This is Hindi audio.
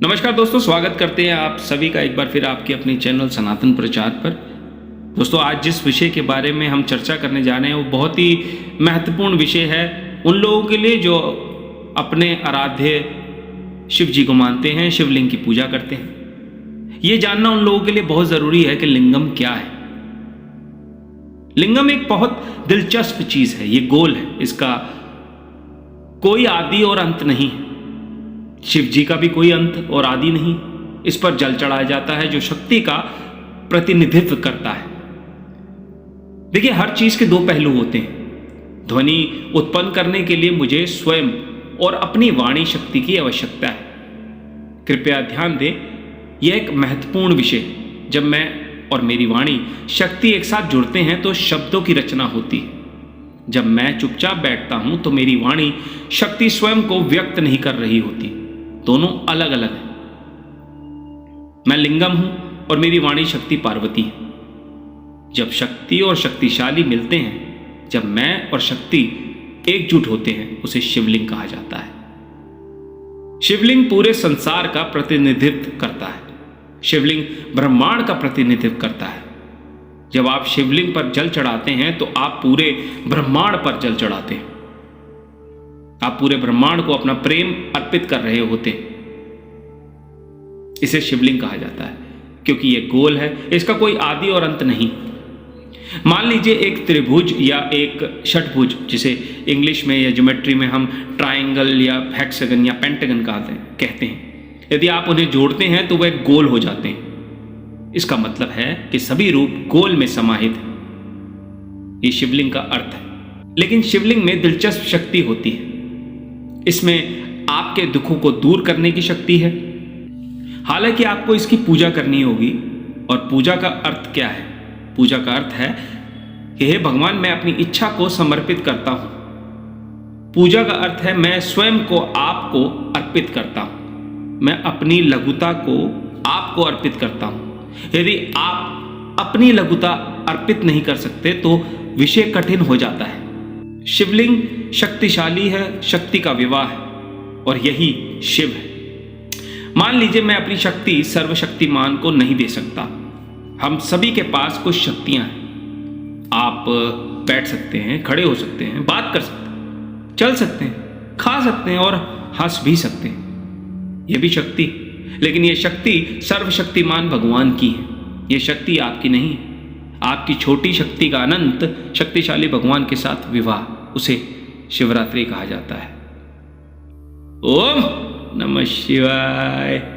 नमस्कार दोस्तों, स्वागत करते हैं आप सभी का एक बार फिर आपके अपने चैनल सनातन प्रचार पर। दोस्तों, आज जिस विषय के बारे में हम चर्चा करने जा रहे हैं वो बहुत ही महत्वपूर्ण विषय है उन लोगों के लिए जो अपने आराध्य शिव जी को मानते हैं, शिवलिंग की पूजा करते हैं। ये जानना उन लोगों के लिए बहुत ज़रूरी है कि लिंगम क्या है। लिंगम एक बहुत दिलचस्प चीज़ है, ये गोल है, इसका कोई आदि और अंत नहीं है। शिव जी का भी कोई अंत और आदि नहीं। इस पर जल चढ़ाया जाता है जो शक्ति का प्रतिनिधित्व करता है। देखिए, हर चीज के दो पहलू होते हैं। ध्वनि उत्पन्न करने के लिए मुझे स्वयं और अपनी वाणी शक्ति की आवश्यकता है। कृपया ध्यान दें, यह एक महत्वपूर्ण विषय है। जब मैं और मेरी वाणी शक्ति एक साथ जुड़ते हैं तो शब्दों की रचना होती है। जब मैं चुपचाप बैठता हूं तो मेरी वाणी शक्ति स्वयं को व्यक्त नहीं कर रही होती। दोनों अलग अलग हैं। मैं लिंगम हूं और मेरी वाणी शक्ति पार्वती है। जब शक्ति और शक्तिशाली मिलते हैं, जब मैं और शक्ति एकजुट होते हैं, उसे शिवलिंग कहा जाता है। शिवलिंग पूरे संसार का प्रतिनिधित्व करता है। शिवलिंग ब्रह्मांड का प्रतिनिधित्व करता है। जब आप शिवलिंग पर जल चढ़ाते हैं तो आप पूरे ब्रह्मांड पर जल चढ़ाते हैं। आप पूरे ब्रह्मांड को अपना प्रेम अर्पित कर रहे होते। इसे शिवलिंग कहा जाता है क्योंकि यह गोल है, इसका कोई आदि और अंत नहीं। मान लीजिए एक त्रिभुज या एक षटभुज, जिसे इंग्लिश में या ज्योमेट्री में हम ट्रायंगल या हेक्सागन या पेंटागन कहते हैं। यदि आप उन्हें जोड़ते हैं तो वह गोल हो जाते हैं। इसका मतलब है कि सभी रूप गोल में समाहित है। यह शिवलिंग का अर्थ है। लेकिन शिवलिंग में दिलचस्प शक्ति होती है। इसमें आपके दुखों को दूर करने की शक्ति है। हालांकि आपको इसकी पूजा करनी होगी। और पूजा का अर्थ क्या है? पूजा का अर्थ है कि हे भगवान, मैं अपनी इच्छा को समर्पित करता हूं। पूजा का अर्थ है मैं स्वयं को आपको अर्पित करता हूं। मैं अपनी लघुता को आपको अर्पित करता हूं। यदि आप अपनी लघुता अर्पित नहीं कर सकते तो विषय कठिन हो जाता है। शिवलिंग शक्तिशाली है, शक्ति का विवाह है, और यही शिव है। मान लीजिए मैं अपनी शक्ति सर्वशक्तिमान को नहीं दे सकता। हम सभी के पास कुछ शक्तियां हैं। आप बैठ सकते हैं, खड़े हो सकते हैं, बात कर सकते हैं, चल सकते हैं, खा सकते हैं और हंस भी सकते हैं। यह भी शक्ति। लेकिन यह शक्ति सर्वशक्तिमान भगवान की है। यह शक्ति आपकी नहीं है। आपकी छोटी शक्ति का अनंत शक्तिशाली भगवान के साथ विवाह, उसे शिवरात्रि कहा जाता है। ओम नमः शिवाय।